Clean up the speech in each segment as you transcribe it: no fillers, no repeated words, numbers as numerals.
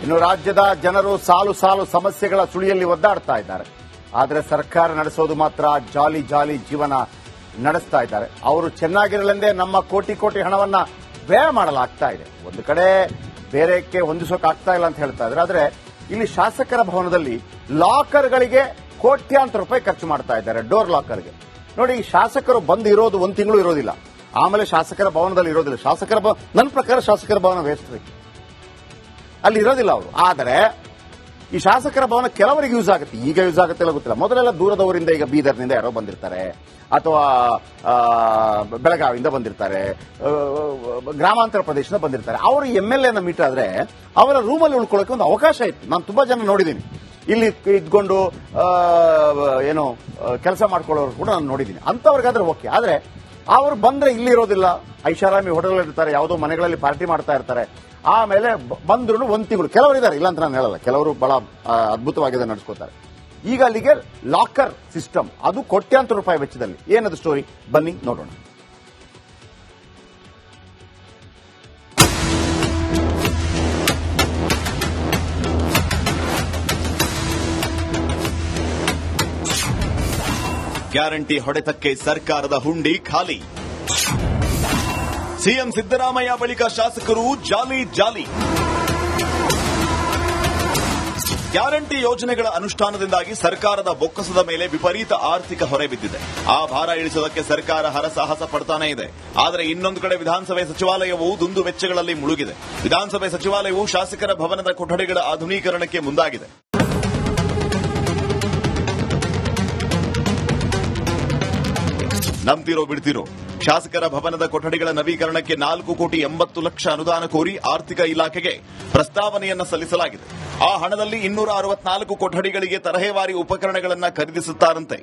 ಇನ್ನು ರಾಜ್ಯದ ಜನರು ಸಾಲು ಸಾಲು ಸಮಸ್ಯೆಗಳ ಸುಳಿಯಲ್ಲಿ ಒದ್ದಾಡ್ತಾ ಇದ್ದಾರೆ. ಆದರೆ ಸರ್ಕಾರ ನಡೆಸೋದು ಮಾತ್ರ ಜಾಲಿ ಜಾಲಿ ಜೀವನ ನಡೆಸ್ತಾ ಇದ್ದಾರೆ. ಅವರು ಚೆನ್ನಾಗಿರಲೆಂದೇ ನಮ್ಮ ಕೋಟಿ ಕೋಟಿ ಹಣವನ್ನ ವ್ಯಯ ಮಾಡಲಾಗ್ತಾ ಇದೆ. ಒಂದು ಕಡೆ ಬೇರೆಕ್ಕೆ ಹೊಂದಿಸೋಕಾಗ್ತಾ ಇಲ್ಲ ಅಂತ ಹೇಳ್ತಾ ಇದ್ದಾರೆ. ಆದರೆ ಇಲ್ಲಿ ಶಾಸಕರ ಭವನದಲ್ಲಿ ಲಾಕರ್ಗಳಿಗೆ ಕೋಟ್ಯಾಂತರ ರೂಪಾಯಿ ಖರ್ಚು ಮಾಡ್ತಾ ಇದ್ದಾರೆ. ಡೋರ್ ಲಾಕರ್ಗೆ ನೋಡಿ, ಶಾಸಕರು ಬಂದು ಇರೋದು ಒಂದು ತಿಂಗಳು ಇರೋದಿಲ್ಲ. ಆಮೇಲೆ ಶಾಸಕರ ಭವನದಲ್ಲಿ ಇರೋದಿಲ್ಲ. ನನ್ನ ಪ್ರಕಾರ ಶಾಸಕರ ಭವನ ವೇಸ್ಟ್ ರೀ, ಅಲ್ಲಿ ಇರೋದಿಲ್ಲ ಅವರು. ಆದರೆ ಈ ಶಾಸಕರ ಭವನ ಕೆಲವರಿಗೆ ಯೂಸ್ ಆಗುತ್ತೆ. ಈಗ ಯೂಸ್ ಆಗುತ್ತೆ ಇಲ್ಲ ಗೊತ್ತಿಲ್ಲ. ಮೊದಲೆಲ್ಲ ದೂರದವರಿಂದ, ಈಗ ಬೀದರ್ನಿಂದ ಯಾರೋ ಬಂದಿರ್ತಾರೆ, ಅಥವಾ ಬೆಳಗಾವಿಯಿಂದ ಬಂದಿರ್ತಾರೆ, ಗ್ರಾಮಾಂತರ ಪ್ರದೇಶದಿಂದ ಬಂದಿರ್ತಾರೆ. ಅವರು MLA ಮೀಟ್ ಆದ್ರೆ ಅವರ ರೂಮಲ್ಲಿ ಉಳ್ಕೊಳ್ಳೋಕೆ ಒಂದು ಅವಕಾಶ ಇತ್ತು. ನಾನು ತುಂಬಾ ಜನ ನೋಡಿದ್ದೀನಿ. ಇಲ್ಲಿ ಇದ್ಕೊಂಡು ಏನೋ ಕೆಲಸ ಮಾಡ್ಕೊಳ್ಳೋರು ಕೂಡ ನಾನು ನೋಡಿದ್ದೀನಿ. ಅಂತವ್ರಿಗಾದ್ರೆ ಓಕೆ. ಆದ್ರೆ ಅವರು ಬಂದ್ರೆ ಇಲ್ಲಿ ಇರೋದಿಲ್ಲ, ಐಷಾರಾಮಿ ಹೋಟೆಲ್ ಇರ್ತಾರೆ, ಯಾವುದೋ ಮನೆಗಳಲ್ಲಿ ಪಾರ್ಟಿ ಮಾಡ್ತಾ ಇರ್ತಾರೆ. ಆಮೇಲೆ ಬಂದ್ರು ಒಂದು ತಿಂಗಳು, ಕೆಲವರು ಇದ್ದಾರೆ, ಇಲ್ಲ ಅಂತ ನಾನು ಹೇಳಲ್ಲ, ಕೆಲವರು ಬಹಳ ಅದ್ಭುತವಾಗಿದೆ ನಡೆಸ್ಕೋತಾರೆ. ಈಗ ಅಲ್ಲಿಗೆ ಲಾಕರ್ ಸಿಸ್ಟಮ್, ಅದು ಕೋಟ್ಯಾಂತರ ರೂಪಾಯಿ ವೆಚ್ಚದಲ್ಲಿ. ಏನದು ಸ್ಟೋರಿ, ಬನ್ನಿ ನೋಡೋಣ. ಗ್ಯಾರಂಟಿ ಹೊಡೆತಕ್ಕೆ ಸರ್ಕಾರದ ಹುಂಡಿ ಖಾಲಿ. ಸಿಎಂ ಸಿದ್ದರಾಮಯ್ಯ ಬಳಿಕ ಶಾಸಕರು ಜಾಲಿ ಜಾಲಿ. ಗ್ಯಾರಂಟಿ ಯೋಜನೆಗಳ ಅನುಷ್ಠಾನದಿಂದಾಗಿ ಸರ್ಕಾರದ ಬೊಕ್ಕಸದ ಮೇಲೆ ವಿಪರೀತ ಆರ್ಥಿಕ ಹೊರೆ ಬಿದ್ದಿದೆ. ಆ ಭಾರ ಇಳಿಸೋದಕ್ಕೆ ಸರ್ಕಾರ ಹರಸಾಹಸ ಪಡ್ತಾನೇ ಇದೆ. ಆದರೆ ಇನ್ನೊಂದು ಕಡೆ ವಿಧಾನಸಭೆ ಸಚಿವಾಲಯವು ದುಂದು ವೆಚ್ಚಗಳಲ್ಲಿ ಮುಳುಗಿದೆ. ವಿಧಾನಸಭೆ ಸಚಿವಾಲಯವು ಶಾಸಕರ ಭವನದ ಕೊಠಡಿಗಳ ಆಧುನೀಕರಣಕ್ಕೆ ಮುಂದಾಗಿದೆ. ನಂಬ್ತಿರೋ ಬಿಡ್ತಿರೋ, ಶಾಸಕರ ಭವನದ ಕೊಠಡಿಗಳ ನವೀಕರಣಕ್ಕೆ 4,80,00,000 ಅನುದಾನ ಕೋರಿ ಆರ್ಥಿಕ ಇಲಾಖೆಗೆ ಪ್ರಸ್ತಾವನೆಯನ್ನು ಸಲ್ಲಿಸಲಾಗಿದೆ. ಆ ಹಣದಲ್ಲಿ 264 ಕೊಠಡಿಗಳಿಗೆ ತರಹೇವಾರಿ ಉಪಕರಣಗಳನ್ನು ಖರೀದಿಸುತ್ತಾರಂತೆ.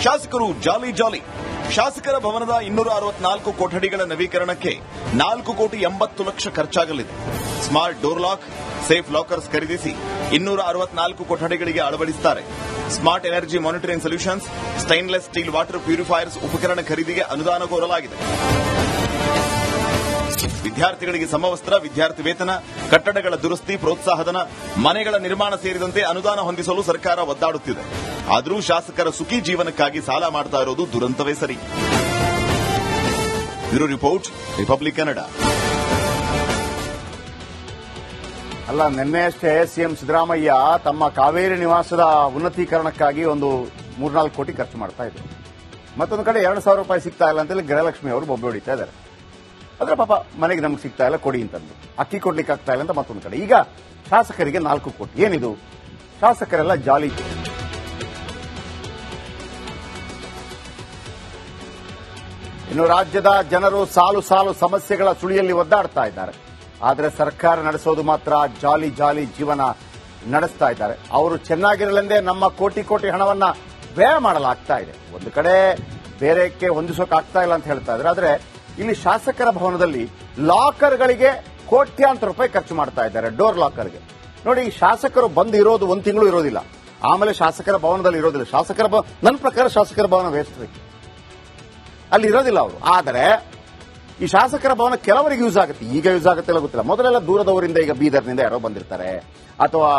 ಶಾಸಕರು ಜಾಲಿ ಜಾಲಿ. ಶಾಸಕರ ಭವನದ 264 ಕೊಠಡಿಗಳ ನವೀಕರಣಕ್ಕೆ 4,80,00,000 ಖರ್ಚಾಗಲಿದೆ. Smart door lock, safe lockers ಖರೀದಿಸಿ 264 ಕೊಠಡಿಗಳಿಗೆ ಅಳವಡಿಸುತ್ತಾರೆ. Smart energy monitoring solutions, stainless steel water purifiers ಉಪಕರಣ ಖರೀದಿಗೆ ಅನುದಾನ ಕೋರಲಾಗಿದೆ. ವಿದ್ಯಾರ್ಥಿಗಳಿಗೆ ಸಮವಸ್ತ್ರ, ವಿದ್ಯಾರ್ಥಿ ವೇತನ, ಕಟ್ಟಡಗಳ ದುರಸ್ತಿ, ಪ್ರೋತ್ಸಾಹಧನ, ಮನೆಗಳ ನಿರ್ಮಾಣ ಸೇರಿದಂತೆ ಅನುದಾನ ಹೊಂದಿಸಲು ಸರ್ಕಾರ ಒದ್ದಾಡುತ್ತಿದೆ. ಆದರೂ ಶಾಸಕರ ಸುಖಿ ಜೀವನಕ್ಕಾಗಿ ಸಾಲ ಮಾಡ್ತಾ ಇರೋದು ದುರಂತವೇ ಸರಿ. Bureau report, republic Kannada. ಅಲ್ಲ, ನಿನ್ನೆಯಷ್ಟೇ ಸಿಎಂ ಸಿದ್ದರಾಮಯ್ಯ ತಮ್ಮ ಕಾವೇರಿ ನಿವಾಸದ ಉನ್ನತೀಕರಣಕ್ಕಾಗಿ ಒಂದು 3-4 ಕೋಟಿ ಖರ್ಚು ಮಾಡ್ತಾ ಇದ್ರು. ಮತ್ತೊಂದು ಕಡೆ 2,000 ರೂಪಾಯಿ ಸಿಗ್ತಾ ಇಲ್ಲ ಅಂತೇಳಿ ಗೃಹಲಕ್ಷ್ಮಿ ಅವರು ಬೊಬ್ಬೆ ಹೊಡಿತಾ ಇದ್ದಾರೆ. ಆದ್ರೆ ಪಾಪ ಮನೆಗೆ ನಮ್ಗೆ ಸಿಗ್ತಾ ಇಲ್ಲ, ಕೊಡಿ ಅಂತಂದು. ಅಕ್ಕಿ ಕೊಡ್ಲಿಕ್ಕೆ ಆಗ್ತಾ ಇಲ್ಲ ಅಂತ ಮತ್ತೊಂದು ಕಡೆ. ಈಗ ಶಾಸಕರಿಗೆ 4 ಕೋಟಿ. ಏನಿದು, ಶಾಸಕರೆಲ್ಲ ಜಾಲಿ. ಇನ್ನು ರಾಜ್ಯದ ಜನರು ಸಾಲು ಸಾಲು ಸಮಸ್ಯೆಗಳ ಸುಳಿಯಲ್ಲಿ ಒದ್ದಾಡ್ತಾ ಇದ್ದಾರೆ. ಆದರೆ ಸರ್ಕಾರ ನಡೆಸೋದು ಮಾತ್ರ ಜಾಲಿ ಜಾಲಿ ಜೀವನ ನಡೆಸ್ತಾ ಇದ್ದಾರೆ. ಅವರು ಚೆನ್ನಾಗಿರಲೆಂದೇ ನಮ್ಮ ಕೋಟಿ ಕೋಟಿ ಹಣವನ್ನ ವ್ಯಯ ಮಾಡಲಾಗ್ತಾ ಇದೆ. ಒಂದು ಕಡೆ ಬೇರೆಕ್ಕೆ ಹೊಂದಿಸೋಕಾಗ್ತಾ ಇಲ್ಲ ಅಂತ ಹೇಳ್ತಾ ಇದ್ದಾರೆ. ಆದರೆ ಇಲ್ಲಿ ಶಾಸಕರ ಭವನದಲ್ಲಿ ಲಾಕರ್ಗಳಿಗೆ ಕೋಟ್ಯಾಂತರ ರೂಪಾಯಿ ಖರ್ಚು ಮಾಡ್ತಾ ಇದ್ದಾರೆ. ಡೋರ್ ಲಾಕರ್ಗೆ ನೋಡಿ, ಶಾಸಕರು ಬಂದು ಇರೋದು ಒಂದು ತಿಂಗಳು ಇರೋದಿಲ್ಲ. ಆಮೇಲೆ ಶಾಸಕರ ಭವನದಲ್ಲಿ ಇರೋದಿಲ್ಲ. ನನ್ನ ಪ್ರಕಾರ ಶಾಸಕರ ಭವನ ವೇಸ್ಟ್ ರೀ, ಅಲ್ಲಿ ಇರೋದಿಲ್ಲ ಅವರು. ಆದರೆ ಈ ಶಾಸಕರ ಭವನ ಕೆಲವರಿಗೆ ಯೂಸ್ ಆಗುತ್ತೆ. ಈಗ ಯೂಸ್ ಆಗುತ್ತೆ ಇಲ್ಲ ಗೊತ್ತಿಲ್ಲ. ಮೊದಲೆಲ್ಲ ದೂರದವರಿಂದ, ಈಗ ಬೀದರ್ನಿಂದ ಯಾರೋ ಬಂದಿರ್ತಾರೆ, ಅಥವಾ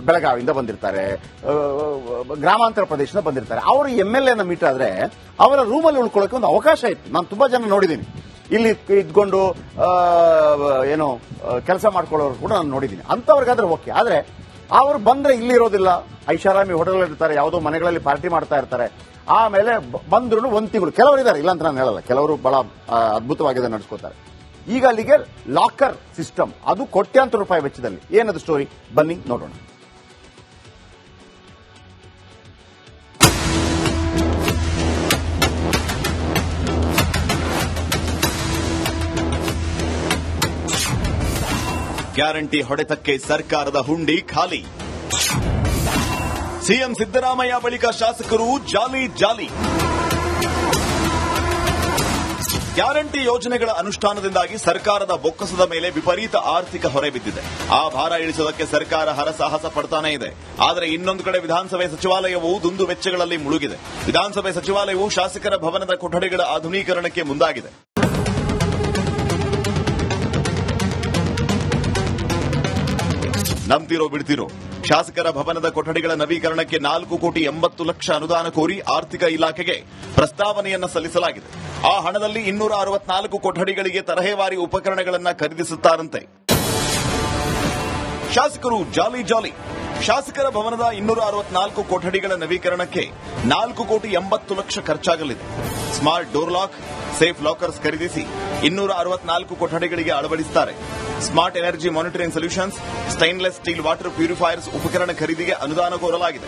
ಬೆಳಗಾವಿಯಿಂದ ಬಂದಿರ್ತಾರೆ, ಗ್ರಾಮಾಂತರ ಪ್ರದೇಶದಿಂದ ಬಂದಿರ್ತಾರೆ. ಅವರು MLA ಮೀಟ್ ಆದ್ರೆ ಅವರ ರೂಮಲ್ಲಿ ಉಳ್ಕೊಳ್ಳೋಕೆ ಒಂದು ಅವಕಾಶ ಇತ್ತು. ನಾನು ತುಂಬಾ ಜನ ನೋಡಿದ್ದೀನಿ. ಇಲ್ಲಿ ಇದ್ಕೊಂಡು ಏನೋ ಕೆಲಸ ಮಾಡ್ಕೊಳ್ಳೋರು ಕೂಡ ನಾನು ನೋಡಿದ್ದೀನಿ. ಅಂತವ್ರಿಗಾದ್ರೆ ಓಕೆ. ಆದ್ರೆ ಅವರು ಬಂದ್ರೆ ಇಲ್ಲಿ ಇರೋದಿಲ್ಲ, ಐಷಾರಾಮಿ ಹೋಟೆಲ್ ಇರ್ತಾರೆ, ಯಾವುದೋ ಮನೆಗಳಲ್ಲಿ ಪಾರ್ಟಿ ಮಾಡ್ತಾ ಇರ್ತಾರೆ. ಆಮೇಲೆ ಬಂದ್ರು ಒಂದು ತಿಂಗಳು, ಕೆಲವರು ಇದ್ದಾರೆ, ಇಲ್ಲ ಅಂತ ನಾನು ಹೇಳಲ್ಲ, ಕೆಲವರು ಬಹಳ ಅದ್ಭುತವಾಗಿದೆ ನಡೆಸ್ಕೋತಾರೆ. ಈಗ ಅಲ್ಲಿಗೆ ಲಾಕರ್ ಸಿಸ್ಟಮ್, ಅದು ಕೋಟ್ಯಾಂತರ ರೂಪಾಯಿ ವೆಚ್ಚದಲ್ಲಿ. ಏನದು ಸ್ಟೋರಿ, ಬನ್ನಿ ನೋಡೋಣ. ಗ್ಯಾರಂಟಿ ಹೊಡೆತಕ್ಕೆ ಸರ್ಕಾರದ ಹುಂಡಿ ಖಾಲಿ. ಸಿಎಂ ಸಿದ್ದರಾಮಯ್ಯ ಬಳಿಕ ಶಾಸಕರು ಜಾಲಿ ಜಾಲಿ. ಗ್ಯಾರಂಟಿ ಯೋಜನೆಗಳ ಅನುಷ್ಠಾನದಿಂದಾಗಿ ಸರ್ಕಾರದ ಬೊಕ್ಕಸದ ಮೇಲೆ ವಿಪರೀತ ಆರ್ಥಿಕ ಹೊರೆ ಬಿದ್ದಿದೆ. ಆ ಭಾರ ಇಳಿಸೋದಕ್ಕೆ ಸರ್ಕಾರ ಹರಸಾಹಸ ಪಡ್ತಾನೇ ಇದೆ. ಆದರೆ ಇನ್ನೊಂದು ಕಡೆ ವಿಧಾನಸಭೆ ಸಚಿವಾಲಯವು ದುಂದು ವೆಚ್ಚಗಳಲ್ಲಿ ಮುಳುಗಿದೆ. ವಿಧಾನಸಭೆ ಸಚಿವಾಲಯವು ಶಾಸಕರ ಭವನದ ಕೊಠಡಿಗಳ ಆಧುನೀಕರಣಕ್ಕೆ ಮುಂದಾಗಿದೆ. ನಂಬ್ತಿರೋ ಬಿಡ್ತಿರೋ ಶಾಸಕರ ಭವನದ ಕೊಠಡಿಗಳ ನವೀಕರಣಕ್ಕೆ 4,80,00,000 ಅನುದಾನ ಕೋರಿ ಆರ್ಥಿಕ ಇಲಾಖೆಗೆ ಪ್ರಸ್ತಾವನೆಯನ್ನ ಸಲ್ಲಿಸಲಾಗಿದೆ. ಆ ಹಣದಲ್ಲಿ 264 ಕೊಠಡಿಗಳಿಗೆ ತರಹೇವಾರಿ ಉಪಕರಣಗಳನ್ನು ಖರೀದಿಸುತ್ತಾರಂತೆ. ಶಾಸಕರು ಜಾಲಿ ಶಾಸಕರ ಭವನದ 264 ಕೊಠಡಿಗಳ ನವೀಕರಣಕ್ಕೆ 4,80,00,000 ಖರ್ಚಾಗಲಿದೆ. Smart door lock, safe lockers ಖರೀದಿಸಿ 264 ಕೊಠಡಿಗಳಿಗೆ ಅಳವಡಿಸುತ್ತಾರೆ. Smart energy monitoring solutions, stainless steel water purifiers ಉಪಕರಣ ಖರೀದಿಗೆ ಅನುದಾನ ಕೋರಲಾಗಿದೆ.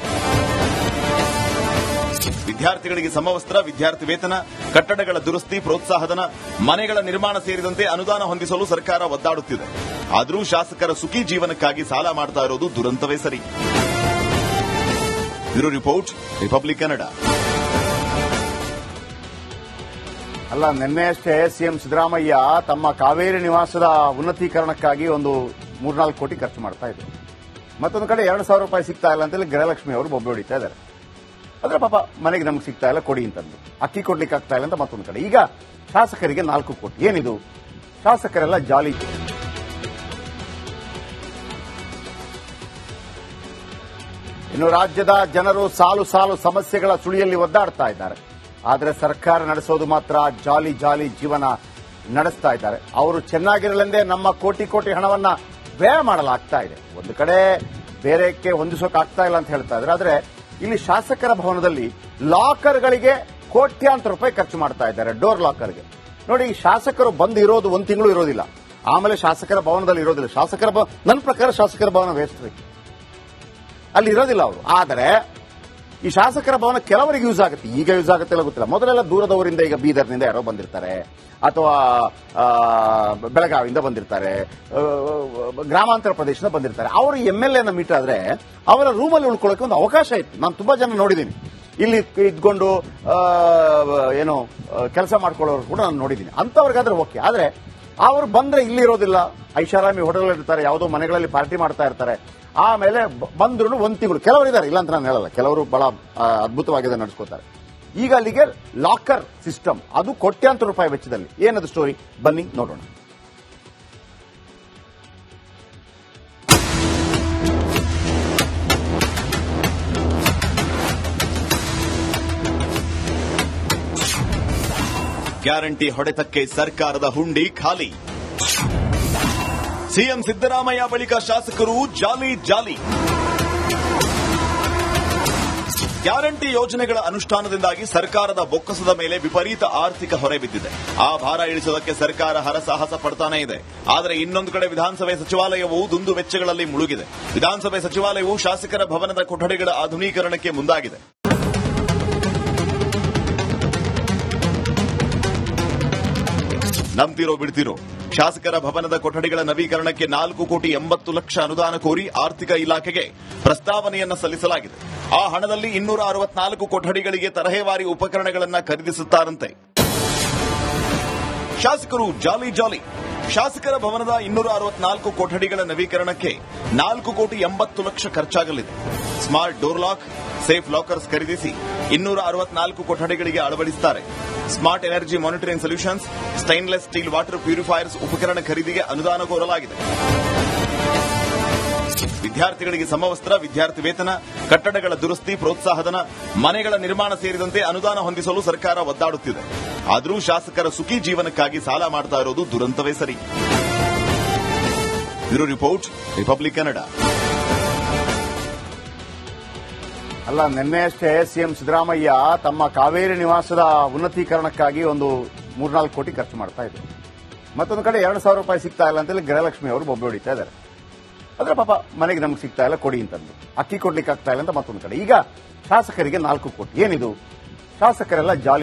ವಿದ್ಯಾರ್ಥಿಗಳಿಗೆ ಸಮವಸ್ತ್ರ, ವಿದ್ಯಾರ್ಥಿ ವೇತನ, ಕಟ್ಟಡಗಳ ದುರಸ್ತಿ, ಪ್ರೋತ್ಸಾಹಧನ, ಮನೆಗಳ ನಿರ್ಮಾಣ ಸೇರಿದಂತೆ ಅನುದಾನ ಹೊಂದಿಸಲು ಸರ್ಕಾರ ಒದ್ದಾಡುತ್ತಿದೆ. ಆದರೂ ಶಾಸಕರ ಸುಖಿ ಜೀವನಕ್ಕಾಗಿ ಸಾಲ ಮಾಡ್ತಾ ಇರೋದು ದುರಂತವೇ ಸರಿ. Bureau report, republic Kannada. ಅಲ್ಲ, ನಿನ್ನೆಯಷ್ಟೇ ಸಿಎಂ ಸಿದ್ದರಾಮಯ್ಯ ತಮ್ಮ ಕಾವೇರಿ ನಿವಾಸದ ಉನ್ನತೀಕರಣಕ್ಕಾಗಿ ಒಂದು 3-4 ಕೋಟಿ ಖರ್ಚು ಮಾಡ್ತಾ ಇದ್ರು. ಮತ್ತೊಂದು ಕಡೆ 2,000 ರೂಪಾಯಿ ಸಿಗ್ತಾ ಇಲ್ಲ ಅಂತೇಳಿ ಗೃಹಲಕ್ಷ್ಮಿ ಅವರು ಬೊಬ್ಬೆ ಹೊಡಿತಾ ಇದ್ದಾರೆ. ಆದ್ರೆ ಪಾಪ ಮನೆಗೆ ನಮ್ಗೆ ಸಿಗ್ತಾ ಇಲ್ಲ, ಕೊಡಿ ಅಂತಂದು ಅಕ್ಕಿ ಕೊಡ್ಲಿಕ್ಕೆ ಆಗ್ತಾ ಇಲ್ಲ ಅಂತ ಮತ್ತೊಂದು ಕಡೆ. ಈಗ ಶಾಸಕರಿಗೆ 4 ಕೋಟಿ. ಏನಿದು? ಶಾಸಕರೆಲ್ಲ ಜಾಲಿ. ಇನ್ನು ರಾಜ್ಯದ ಜನರು ಸಾಲು ಸಾಲು ಸಮಸ್ಯೆಗಳ ಸುಳಿಯಲ್ಲಿ ಒದ್ದಾಡ್ತಾ ಇದ್ದಾರೆ. ಆದರೆ ಸರ್ಕಾರ ನಡೆಸೋದು ಮಾತ್ರ ಜಾಲಿ ಜೀವನ ನಡೆಸ್ತಾ ಇದ್ದಾರೆ. ಅವರು ಚೆನ್ನಾಗಿರಲೆಂದೇ ನಮ್ಮ ಕೋಟಿ ಹಣವನ್ನ ವ್ಯಯ ಮಾಡಲಾಗ್ತಾ ಇದೆ. ಒಂದು ಕಡೆ ಬೇರೆಕ್ಕೆ ಹೊಂದಿಸೋಕಾಗ್ತಾ ಇಲ್ಲ ಅಂತ ಹೇಳ್ತಾ ಇದ್ದಾರೆ. ಆದ್ರೆ ಇಲ್ಲಿ ಶಾಸಕರ ಭವನದಲ್ಲಿ ಲಾಕರ್ಗಳಿಗೆ ಕೋಟ್ಯಾಂತರ ರೂಪಾಯಿ ಖರ್ಚು ಮಾಡ್ತಾ ಇದ್ದಾರೆ. ಡೋರ್ ಲಾಕರ್ಗೆ ನೋಡಿ, ಶಾಸಕರು ಬಂದು ಇರೋದು 1 ತಿಂಗಳು ಇರೋದಿಲ್ಲ. ಆಮೇಲೆ ಶಾಸಕರ ಭವನದಲ್ಲಿ ಇರೋದಿಲ್ಲ. ನನ್ನ ಪ್ರಕಾರ ಶಾಸಕರ ಭವನ ವೇಸ್ಟ್ ರೀ, ಅಲ್ಲಿ ಇರೋದಿಲ್ಲ ಅವರು. ಆದರೆ ಈ ಶಾಸಕರ ಭವನ ಕೆಲವರಿಗೆ ಯೂಸ್ ಆಗುತ್ತೆ. ಈಗ ಯೂಸ್ ಆಗುತ್ತೆ ಇಲ್ಲ ಗೊತ್ತಿಲ್ಲ. ಮೊದಲೆಲ್ಲ ದೂರದವರಿಂದ, ಈಗ ಬೀದರ್ನಿಂದ ಯಾರೋ ಬಂದಿರ್ತಾರೆ, ಅಥವಾ ಬೆಳಗಾವಿಯಿಂದ ಬಂದಿರ್ತಾರೆ, ಗ್ರಾಮಾಂತರ ಪ್ರದೇಶದಿಂದ ಬಂದಿರ್ತಾರೆ. ಅವರು MLA ಮೀಟ್ ಆದ್ರೆ ಅವರ ರೂಮಲ್ಲಿ ಉಳ್ಕೊಳ್ಳೋಕೆ ಒಂದು ಅವಕಾಶ ಇತ್ತು. ನಾನು ತುಂಬಾ ಜನ ನೋಡಿದ್ದೀನಿ. ಇಲ್ಲಿ ಇದ್ಕೊಂಡು ಏನು ಕೆಲಸ ಮಾಡ್ಕೊಳ್ಳೋರು ಕೂಡ ನಾನು ನೋಡಿದ್ದೀನಿ. ಅಂತವ್ರಿಗಾದ್ರೆ ಓಕೆ. ಆದ್ರೆ ಅವರು ಬಂದ್ರೆ ಇಲ್ಲಿ ಇರೋದಿಲ್ಲ, ಐಷಾರಾಮಿ ಹೋಟೆಲ್ ಇರ್ತಾರೆ, ಯಾವುದೋ ಮನೆಗಳಲ್ಲಿ ಪಾರ್ಟಿ ಮಾಡ್ತಾ ಇರ್ತಾರೆ. ಆಮೇಲೆ ಬಂದ್ರು 1 ತಿಂಗಳು. ಕೆಲವರು ಇದ್ದಾರೆ, ಇಲ್ಲ ಅಂತ ನಾನು ಹೇಳಲ್ಲ, ಕೆಲವರು ಬಹಳ ಅದ್ಭುತವಾಗಿದೆ ನಡೆಸ್ಕೋತಾರೆ. ಈಗ ಅಲ್ಲಿಗೆ ಲಾಕರ್ ಸಿಸ್ಟಮ್, ಅದು ಕೋಟ್ಯಾಂತರ ರೂಪಾಯಿ ವೆಚ್ಚದಲ್ಲಿ. ಏನದು ಸ್ಟೋರಿ, ಬನ್ನಿ ನೋಡೋಣ. ಗ್ಯಾರಂಟಿ ಹೊಡೆತಕ್ಕೆ ಸರ್ಕಾರದ ಹುಂಡಿ ಖಾಲಿ. ಸಿಎಂ ಸಿದ್ದರಾಮಯ್ಯ ಬಳಿಕ ಶಾಸಕರು ಜಾಲಿ. ಗ್ಯಾರಂಟಿ ಯೋಜನೆಗಳ ಅನುಷ್ಠಾನದಿಂದಾಗಿ ಸರ್ಕಾರದ ಬೊಕ್ಕಸದ ಮೇಲೆ ವಿಪರೀತ ಆರ್ಥಿಕ ಹೊರೆ ಬಿದ್ದಿದೆ. ಆ ಭಾರ ಇಳಿಸೋದಕ್ಕೆ ಸರ್ಕಾರ ಹರಸಾಹಸ ಪಡ್ತಾನೇ ಇದೆ. ಆದರೆ ಇನ್ನೊಂದು ಕಡೆ ವಿಧಾನಸಭೆ ಸಚಿವಾಲಯವು ದುಂದು ವೆಚ್ಚಗಳಲ್ಲಿ ಮುಳುಗಿದೆ. ವಿಧಾನಸಭೆ ಸಚಿವಾಲಯವು ಶಾಸಕರ ಭವನದ ಕೊಠಡಿಗಳ ಆಧುನೀಕರಣಕ್ಕೆ ಮುಂದಾಗಿದೆ. ನಂಬ್ತಿರೋ ಬಿಡ್ತಿರೋ ಶಾಸಕರ ಭವನದ ಕೊಠಡಿಗಳ ನವೀಕರಣಕ್ಕೆ 4,80,00,000 ಅನುದಾನ ಕೋರಿ ಆರ್ಥಿಕ ಇಲಾಖೆಗೆ ಪ್ರಸ್ತಾವನೆಯನ್ನ ಸಲ್ಲಿಸಲಾಗಿದೆ. ಆ ಹಣದಲ್ಲಿ 264 ಕೊಠಡಿಗಳಿಗೆ ತರಹೇವಾರಿ ಉಪಕರಣಗಳನ್ನು ಖರೀದಿಸುತ್ತಾರಂತೆ. ಶಾಸಕರು ಜಾಲಿ ಶಾಸಕರ ಭವನದ 264 ಕೊಠಡಿಗಳ ನವೀಕರಣಕ್ಕೆ 4,80,00,000 ಖರ್ಚಾಗಲಿದೆ. Smart door lock, safe lockers ಖರೀದಿಸಿ 264 ಕೊಠಡಿಗಳಿಗೆ ಅಳವಡಿಸುತ್ತಾರೆ. Smart energy monitoring solutions, stainless steel water purifiers ಉಪಕರಣ ಖರೀದಿಗೆ ಅನುದಾನ ಕೋರಲಾಗಿದೆ. ವಿದ್ಯಾರ್ಥಿಗಳಿಗೆ ಸಮವಸ್ತ್ರ, ವಿದ್ಯಾರ್ಥಿ ವೇತನ, ಕಟ್ಟಡಗಳ ದುರಸ್ತಿ, ಪ್ರೋತ್ಸಾಹಧನ, ಮನೆಗಳ ನಿರ್ಮಾಣ ಸೇರಿದಂತೆ ಅನುದಾನ ಹೊಂದಿಸಲು ಸರ್ಕಾರ ಒದ್ದಾಡುತ್ತಿದೆ. ಆದರೂ ಶಾಸಕರ ಸುಖಿ ಜೀವನಕ್ಕಾಗಿ ಸಾಲ ಮಾಡ್ತಾ ಇರೋದು ದುರಂತವೇ ಸರಿ. Bureau report, republic Kannada. ಅಲ್ಲ, ನಿನ್ನೆಯಷ್ಟೇ ಸಿಎಂ ಸಿದ್ದರಾಮಯ್ಯ ತಮ್ಮ ಕಾವೇರಿ ನಿವಾಸದ ಉನ್ನತೀಕರಣಕ್ಕಾಗಿ ಒಂದು 3-4 ಕೋಟಿ ಖರ್ಚು ಮಾಡ್ತಾ ಇದ್ರು. ಮತ್ತೊಂದು ಕಡೆ 2,000 ರೂಪಾಯಿ ಸಿಗ್ತಾ ಇಲ್ಲ ಅಂತೇಳಿ ಗೃಹಲಕ್ಷ್ಮಿ ಅವರು ಬೊಬ್ಬೆ ಹೊಡಿತಾ ಇದ್ದಾರೆ. ಆದ್ರೆ ಪಾಪ ಮನೆಗೆ ನಮ್ಗೆ ಸಿಗ್ತಾ ಇಲ್ಲ, ಕೊಡಿ ಅಂತಂದು ಅಕ್ಕಿ ಕೊಡ್ಲಿಕ್ಕೆ ಆಗ್ತಾ ಇಲ್ಲ ಅಂತ ಮತ್ತೊಂದು ಕಡೆ. ಈಗ ಶಾಸಕರಿಗೆ 4 ಕೋಟಿ. ಏನಿದು? ಶಾಸಕರೆಲ್ಲ ಜಾಲಿ.